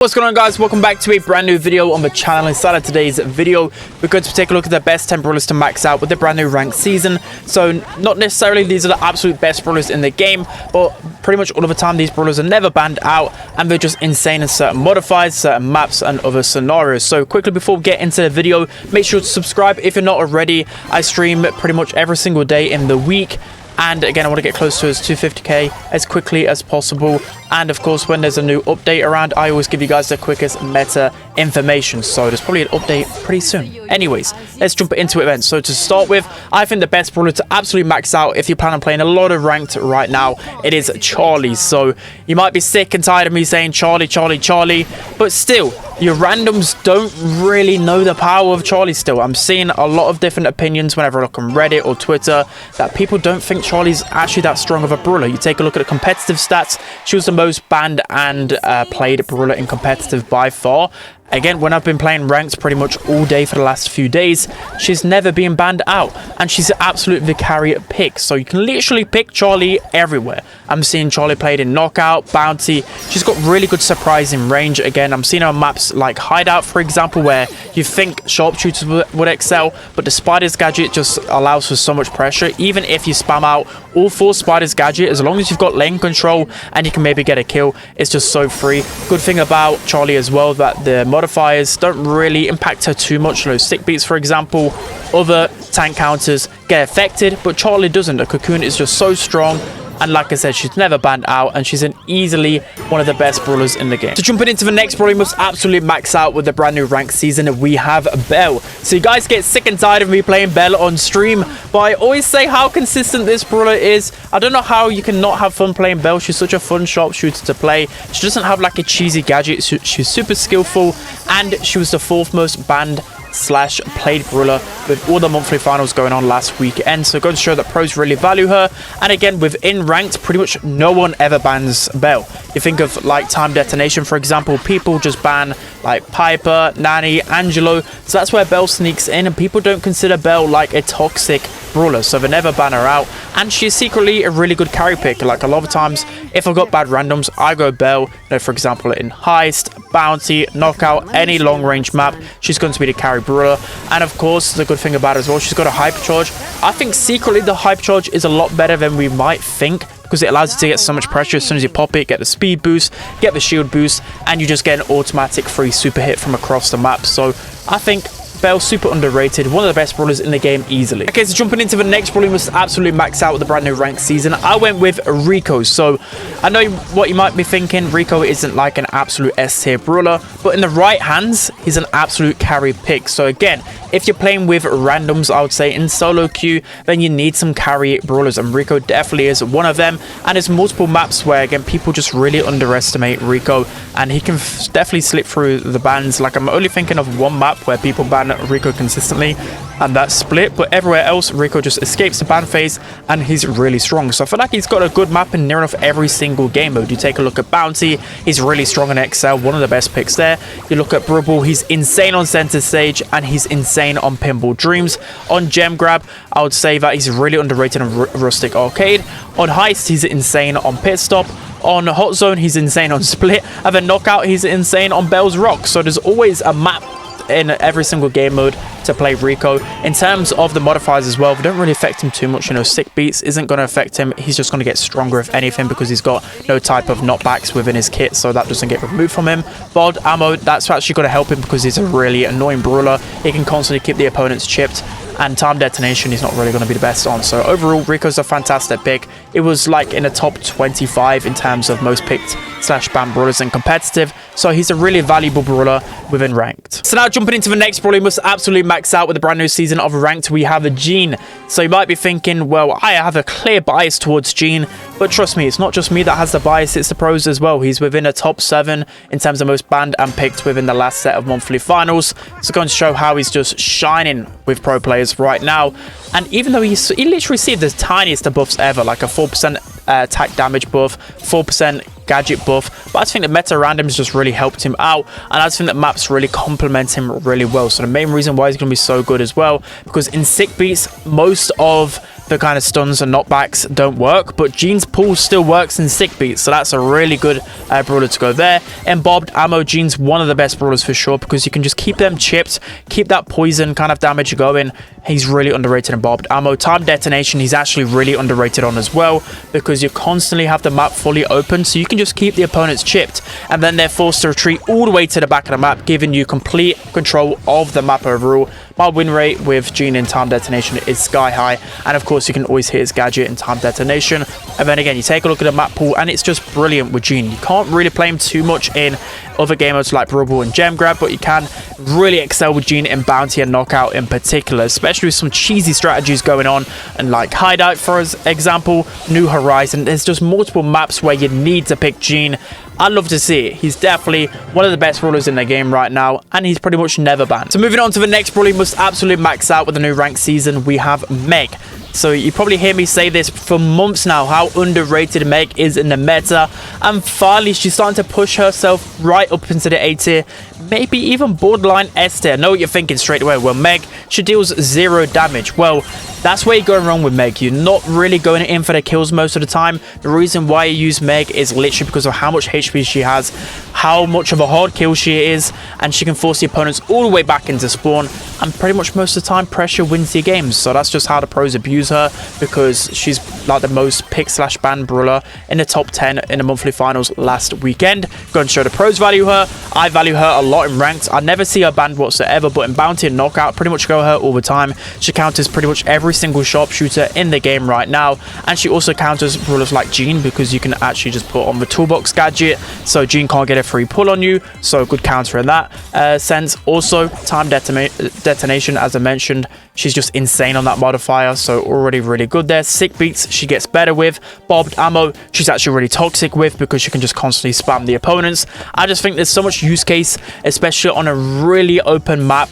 What's going on, guys? Welcome back to a brand new video on the channel. Inside of today's video, we're going to take a look at the best 10 brawlers to max out with the brand new ranked season. So not necessarily these are the absolute best brawlers in the game, but pretty much all of the time these brawlers are never banned out, and they're just insane in certain modifiers, certain maps and other scenarios. So quickly before we get into the video, make sure to subscribe if you're not already. I stream pretty much every single day in the week. And again, I want to get close to his 250k as quickly as possible. And of course, when there's a new update around, I always give you guys the quickest meta information. So there's probably an update pretty soon. Anyways, let's jump into it then. So to start with, I think the best brawler to absolutely max out if you plan on playing a lot of ranked right now, it is Charlie. So you might be sick and tired of me saying Charlie, Charlie, Charlie, but still, your randoms don't really know the power of Charlie still. I'm seeing a lot of different opinions whenever I look on Reddit or Twitter that people don't think Charlie's actually that strong of a brawler. You take a look at the competitive stats, she was the most banned and played brawler in competitive by far. Again, when I've been playing ranked pretty much all day for the last few days, she's never been banned out, and she's an absolute carry pick. So you can literally pick Charlie everywhere. I'm seeing Charlie played in Knockout, Bounty. She's got really good surprising range. Again, I'm seeing her on maps like Hideout, for example, where you think sharpshooters would excel, but the Spider's gadget just allows for so much pressure. Even if you spam out all 4 Spider's gadget, as long as you've got lane control and you can maybe get a kill, it's just so free. Good thing about Charlie as well, that the modifiers don't really impact her too much. Those stick beats, for example, other tank counters get affected, but Charlie doesn't. The cocoon is just so strong, and like I said, she's never banned out, and she's easily one of the best brawlers in the game. So jumping into the next brawler, we must absolutely max out with the brand new ranked season. We have Belle. So you guys get sick and tired of me playing Belle on stream, but I always say how consistent this brawler is. I don't know how you can not have fun playing Belle. She's such a fun sharpshooter to play. She doesn't have like a cheesy gadget. She's super skillful, and she was the 4th most banned / played brawler with all the monthly finals going on last weekend. So going to show that pros really value her. And again, within ranked, pretty much no one ever bans Belle. You think of like Time Detonation, for example, people just ban like Piper, Nani, Angelo. So that's where Belle sneaks in, and people don't consider Belle like a toxic brawler, so they never ban her out. And she's secretly a really good carry pick. Like a lot of times, if I've got bad randoms, I go Belle. You know, for example, in Heist, Bounty, Knockout, any long range map, she's going to be the carry brawler. And of course, the good thing about her as well, she's got a hyper charge. I think secretly the hyper charge is a lot better than we might think, because it allows you to get so much pressure as soon as you pop it, get the speed boost, get the shield boost, and you just get an automatic free super hit from across the map. So I think Belle's super underrated, one of the best brawlers in the game easily. Okay, so jumping into the next brawler, we must absolutely max out with the brand new ranked season. I went with Rico. So I know what you might be thinking, Rico isn't like an absolute S tier brawler, but in the right hands, he's an absolute carry pick. So again, if you're playing with randoms, I would say in solo queue, then you need some carry brawlers, and Rico definitely is one of them. And there's multiple maps where, again, people just really underestimate Rico, and he can definitely slip through the bans. Like, I'm only thinking of one map where people ban Rico consistently, and that's Split, but everywhere else, Rico just escapes the ban phase, and he's really strong. So I feel like he's got a good map in near enough every single game mode. You take a look at Bounty, he's really strong in XL, one of the best picks there. You look at Brawl, he's insane on center stage, and he's insane on Pinball Dreams. On Gem Grab, I would say that he's really underrated on Rustic Arcade. On Heist, he's insane on Pit Stop. On Hot Zone, he's insane on Split. And then Knockout, he's insane on Belle's Rock. So there's always a map in every single game mode to play Rico. In terms of the modifiers as well, they don't really affect him too much. You know, sick beats isn't going to affect him. He's just going to get stronger if anything, because he's got no type of knockbacks within his kit, so that doesn't get removed from him. Bod ammo, that's actually going to help him because he's a really annoying brawler. He can constantly keep the opponents chipped, and Time Detonation he's not really going to be the best on. So overall, Rico's a fantastic pick. It was like in the top 25 in terms of most picked / banned brawlers in competitive, so he's a really valuable brawler within ranked. So now jumping into the next brawler, we must absolutely max out with the brand new season of ranked. We have a Gene. So you might be thinking, well, I have a clear bias towards Gene, but trust me, it's not just me that has the bias, it's the pros as well. He's within a top 7 in terms of most banned and picked within the last set of monthly finals. So going to show how he's just shining with pro players right now. And even though he literally received the tiniest of buffs ever, like a 4% attack damage buff, 4% gadget buff, but I just think the meta around him has just really helped him out, and I just think that maps really complement him really well. So the main reason why he's going to be so good as well, because in sick beats, most of the kind of stuns and knockbacks don't work, but Jean's pull still works in sick beats, so that's a really good brawler to go there. And bobbed ammo, Jean's one of the best brawlers for sure, because you can just keep them chipped, keep that poison kind of damage going. He's really underrated in bobbed ammo. Time detonation, he's actually really underrated on as well, because you constantly have the map fully open, so you can just keep the opponents chipped, and then they're forced to retreat all the way to the back of the map, giving you complete control of the map overall. My win rate with Jean in time detonation is sky high, and of course you can always hit his gadget in time detonation. And then again, you take a look at the map pool, and it's just brilliant with Jean. You can't really play him too much in other game modes like Brawl and Gem Grab, but you can really excel with Jean in bounty and knockout in particular, especially with some cheesy strategies going on, and like hideout for example, New Horizon. There's just multiple maps where you need to pick Jean. I'd love to see it. He's definitely one of the best brawlers in the game right now, and he's pretty much never banned. So moving on to the next brawler, you must absolutely max out with the new ranked season. We have Meg. So you probably hear me say this for months now, how underrated Meg is in the meta, and finally she's starting to push herself right up into the A tier, maybe even borderline S tier. I know what you're thinking straight away. Well, Meg, she deals 0 damage. Well, that's where you're going wrong with Meg. You're not really going in for the kills most of the time. The reason why you use Meg is literally because of how much HP she has, how much of a hard kill she is, and she can force the opponents all the way back into spawn, and pretty much most of the time pressure wins your games. So that's just how the pros abuse her, because she's like the most pick/ban brawler in the top 10 in the monthly finals last weekend. Go and show the pros value her. I value her a lot in ranked. I never see her banned whatsoever, but in bounty and knockout, pretty much go her all the time. She counters pretty much every single sharpshooter in the game right now, and she also counters brawlers like Jean, because you can actually just put on the toolbox gadget, so Jean can't get a free pull on you, so good counter in that sense. Also, time detonation, as I mentioned, she's just insane on that modifier, so already really good there. Sick beats, she gets better with. Bobbed ammo, she's actually really toxic with, because she can just constantly spam the opponents. I just think there's so much use case, especially on a really open map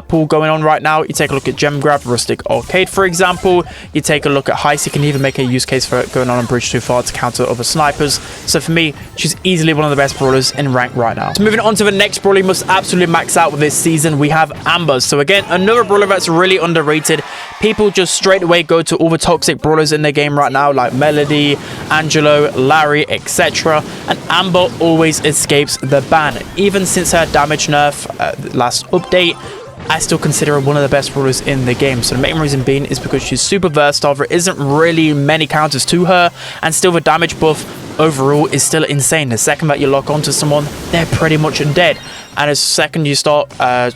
pool going on right now. You take a look at Gem Grab, Rustic Arcade, for example. You take a look at Heist, you can even make a use case for it going on Bridge Too Far to counter other snipers. So for me, she's easily one of the best brawlers in rank right now. So moving on to the next brawler you must absolutely max out with this season, we have Amber. So again, another brawler that's really underrated. People just straight away go to all the toxic brawlers in the game right now, like Melody, Angelo, Larry, etc. And Amber always escapes the ban. Even since her damage nerf last update, I still consider her one of the best brawlers in the game. So the main reason being is because she's super versatile. There isn't really many counters to her, and still the damage buff overall is still insane. The second that you lock onto someone, they're pretty much dead. And as second you start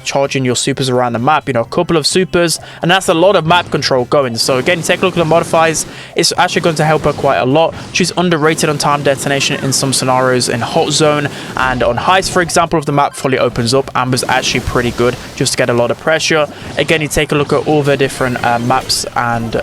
charging your supers around the map, you know, a couple of supers, and that's a lot of map control going. So again, you take a look at the modifiers, it's actually going to help her quite a lot. She's underrated on time detonation in some scenarios in hot zone, and on Heist, for example, if the map fully opens up, Amber's actually pretty good just to get a lot of pressure. Again, you take a look at all the different maps and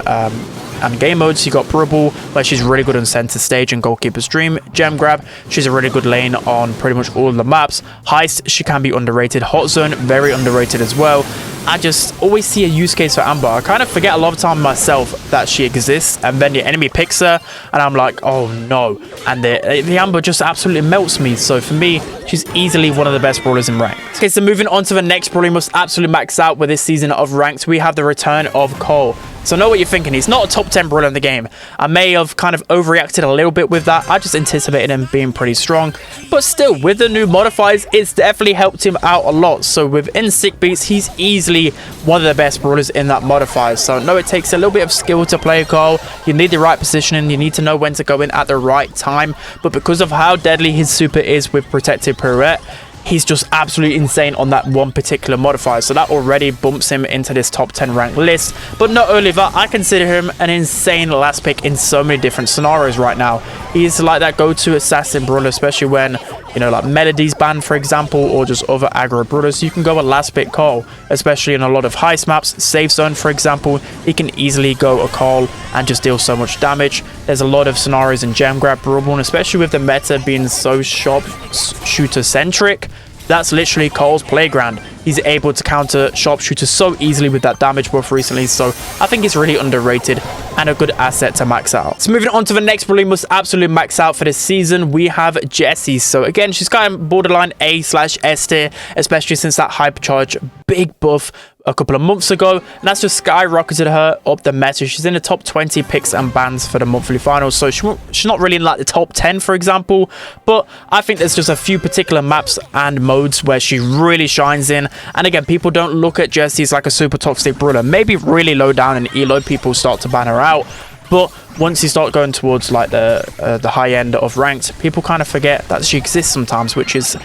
game modes. You got Brawl, where she's really good on center stage and goalkeeper's dream. Gem Grab, she's a really good lane on pretty much all the maps. Heist, she can be underrated. Hot zone, very underrated as well. I just always see a use case for Amber. I kind of forget a lot of time myself that she exists, and then the enemy picks her, and I'm like, oh no. And the Amber just absolutely melts me. So for me, she's easily one of the best brawlers in ranked. Okay, so moving on to the next brawler you must absolutely max out with this season of ranked, we have the return of Cole. So I know what you're thinking. He's not a top 10 brawler in the game. I may have kind of overreacted a little bit with that. I just anticipated him being pretty strong. But still, with the new modifiers, it's definitely helped him out a lot. So within sick beats, he's easily one of the best brawlers in that modifier. So I know it takes a little bit of skill to play Cole. You need the right positioning. You need to know when to go in at the right time. But because of how deadly his super is with protected pirouette, he's just absolutely insane on that one particular modifier. So that already bumps him into this top 10 rank list. But not only that, I consider him an insane last pick in so many different scenarios right now. He's like that go-to assassin brawler, especially when, you know, like Melody's banned, for example, or just other aggro brawlers. You can go a last pick Cole, especially in a lot of heist maps. Safe zone, for example, he can easily go a Cole and just deal so much damage. There's a lot of scenarios in Gem Grab, Brawl, especially with the meta being so sharpshooter centric. That's literally Cole's playground. He's able to counter sharpshooters so easily with that damage buff recently. So I think it's really underrated and a good asset to max out. So moving on to the next brawler we must absolutely max out for this season, we have Jessie. So again, she's kind of borderline A/S tier, especially since that hypercharge big buff a couple of months ago, and that's just skyrocketed her up the meta. She's in the top 20 picks and bans for the monthly finals, so she's not really in like the top 10, for example, but I think there's just a few particular maps and modes where she really shines in. And again, people don't look at Jessie as like a super toxic brawler. Maybe really low down in elo, people start to ban her out, but once you start going towards like the high end of ranked, people kind of forget that she exists sometimes, which is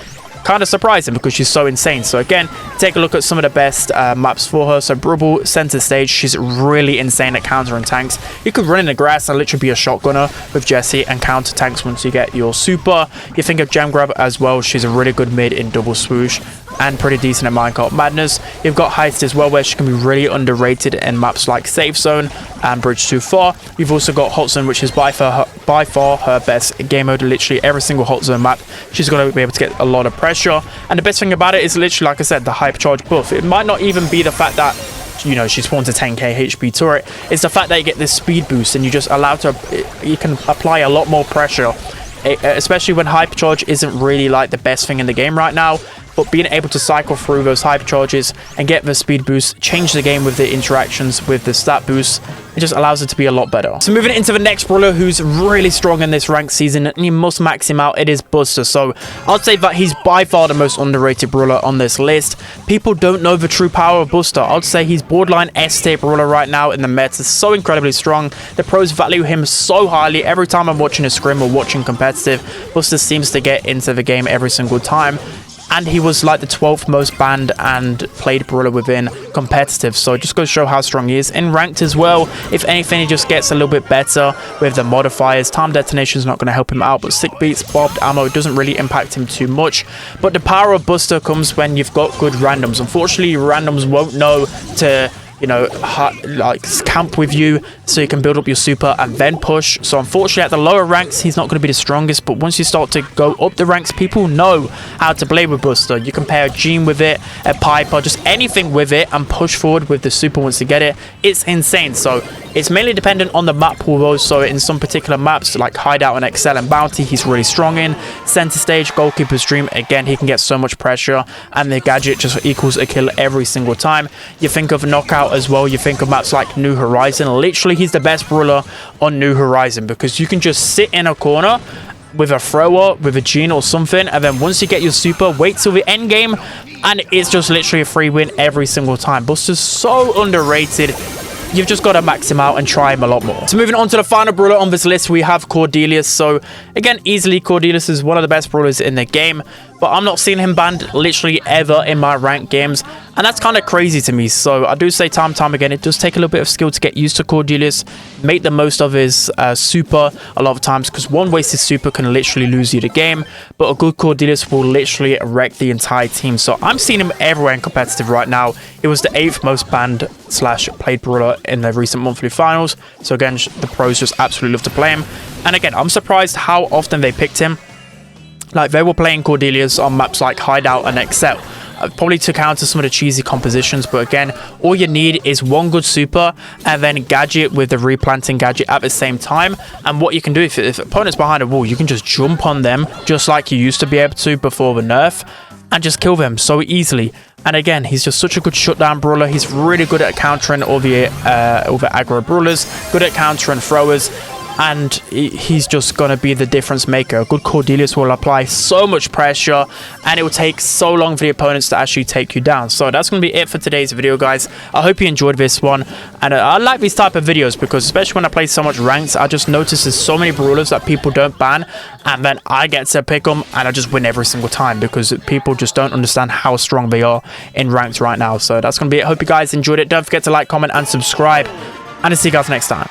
kind of surprising because she's so insane. So again, take a look at some of the best maps for her. So Brawl center stage, she's really insane at countering tanks. You could run in the grass and literally be a shotgunner with Jessie and counter tanks once you get your super. You think of Gem Grab as well. She's a really good mid in double swoosh and pretty decent at Minecart Madness. You've got Heist as well, where she can be really underrated in maps like Safe Zone and Bridge Too Far. You've also got Hot Zone, which is by far her best game mode. Literally every single Hot Zone map, she's going to be able to get a lot of pressure. And the best thing about it is literally, like I said, the hypercharge buff. It might not even be the fact that, you know, she spawns a 10k HP turret. It's the fact that you get this speed boost and you just allow to, you can apply a lot more pressure, especially when hypercharge isn't really like the best thing in the game right now. But being able to cycle through those hypercharges and get the speed boost, change the game with the interactions with the stat boost, it just allows it to be a lot better. So moving into the next brawler who's really strong in this ranked season, and you must max him out, it is Buster. So I'd say that he's by far the most underrated brawler on this list. People don't know the true power of Buster. I'd say he's borderline S-tier brawler right now in the meta. So incredibly strong. The pros value him so highly. Every time I'm watching a scrim or watching competitive, Buster seems to get into the game every single time. And he was like the 12th most banned and played brawler within competitive. So it just goes to show how strong he is. In ranked as well, if anything, he just gets a little bit better with the modifiers. Time detonation is not going to help him out, but sick beats, bobbed ammo doesn't really impact him too much. But the power of Buster comes when you've got good randoms. Unfortunately, randoms won't know to, you know, like camp with you so you can build up your super and then push. So unfortunately, at the lower ranks, he's not going to be the strongest, but once you start to go up the ranks, people know how to play with Buster. You can pair a Jean with it, a Piper, just anything with it, and push forward with the super once you get it. It's insane. So it's mainly dependent on the map pool. So in some particular maps like Hideout and Excel and Bounty, he's really strong in. Center stage, Goalkeeper's Dream, again, he can get so much pressure, and the gadget just equals a kill every single time. You think of Knockout as well. You think of maps like New Horizon. Literally, he's the best brawler on New Horizon because you can just sit in a corner with a thrower, with a Jean or something, and then once you get your super, wait till the end game, and it's just literally a free win every single time. Buster's so underrated. You've just got to max him out and try him a lot more. So moving on to the final brawler on this list, we have Cordelius. So again, easily Cordelius is one of the best brawlers in the game, but I'm not seeing him banned literally ever in my ranked games, and that's kind of crazy to me. So I do say time and time again, it does take a little bit of skill to get used to Cordelius, make the most of his super a lot of times, because one wasted super can literally lose you the game, but a good Cordelius will literally wreck the entire team. So I'm seeing him everywhere in competitive right now. It was the 8th most banned / played brawler in the recent monthly finals. So again, the pros just absolutely love to play him. And again, I'm surprised how often they picked him. Like, they were playing Cordelius on maps like Hideout and Excel, probably to counter some of the cheesy compositions. But again, all you need is one good super and then gadget with the replanting gadget at the same time. And what you can do, if opponent's behind a wall, you can just jump on them just like you used to be able to before the nerf, and just kill them so easily. And again, he's just such a good shutdown brawler. He's really good at countering all the aggro brawlers, good at countering throwers, and he's just going to be the difference maker. A good Cordelius will apply so much pressure, and it will take so long for the opponents to actually take you down. So that's going to be it for today's video, guys. I hope you enjoyed this one, and I like these type of videos because especially when I play so much ranked, I just notice there's so many brawlers that people don't ban, and then I get to pick them and I just win every single time because people just don't understand how strong they are in ranked right now. So that's going to be it. Hope you guys enjoyed it. Don't forget to like, comment, and subscribe, and I'll see you guys next time.